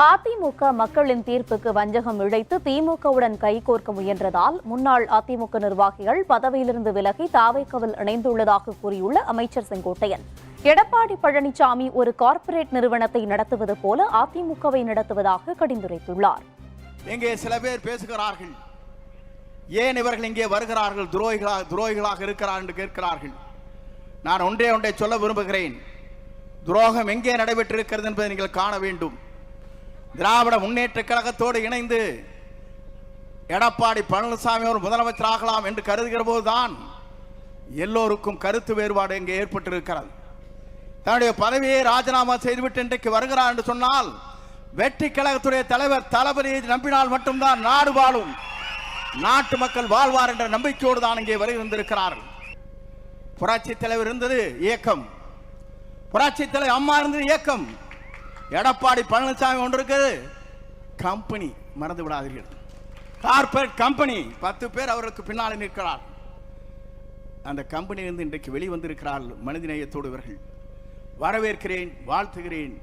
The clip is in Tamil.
அதிமுக மக்களின் தீர்ப்புக்கு வஞ்சகம் இழைத்து திமுகவுடன் கைகோர்க்க முயன்றதால் முன்னாள் அதிமுக நிர்வாகிகள் பதவியிலிருந்து விலகி தாவேக்காவில் இணைந்துள்ளதாக கூறியுள்ள அமைச்சர் செங்கோட்டையன், எடப்பாடி பழனிசாமி ஒரு கார்ப்பரேட் நிறுவனத்தை நடத்துவது போல அதிமுகவை நடத்துவதாக கடிந்துரைத்துள்ளார். இங்கே சில பேர் பேசுகிறார்கள், ஏன் இவர்கள் இங்கே வருகிறார்கள், துரோகிகளாக இருக்கிறார் என்று கேட்கிறார்கள். நான் ஒன்றே சொல்ல விரும்புகிறேன். துரோகம் எங்கே நடைபெற்றிருக்கிறது என்பதை நீங்கள் காண வேண்டும். திராவிட முன்னேற்ற கழகத்தோடு இணைந்து எடப்பாடி பழனிசாமி அவர் முதலமைச்சர் ஆகலாம் என்று கருதுகிற போதுதான் எல்லோருக்கும் கருத்து வேறுபாடு இங்கே ஏற்பட்டிருக்கிறது. தன்னுடைய பதவியை ராஜினாமா செய்துவிட்டு இன்றைக்கு வருகிறார் என்று சொன்னால் வெற்றி கழகத்துடைய தலைவர் தளபதியை நம்பினால் மட்டும்தான் நாடு வாழும், நாட்டு மக்கள் வாழ்வார் என்ற நம்பிக்கையோடு தான் இங்கே வருகின்றிருக்கிறார்கள். புரட்சி தலைவர் இருந்தது இயக்கம், புரட்சி தலைவர் அம்மா இருந்தது இயக்கம். எடப்பாடி பழனிசாமி ஒன்று இருக்குது கம்பெனி, மறந்து விடாதீர்கள். கார்பரேட் கம்பெனி, 10 பேர் அவருக்கு பின்னால் நிற்கிறார். அந்த கம்பெனியிலிருந்து இன்றைக்கு வெளிவந்திருக்கிறார்கள். மனிதநேயத்தோடு இவர்கள் வரவேற்கிறேன், வாழ்த்துகிறேன்.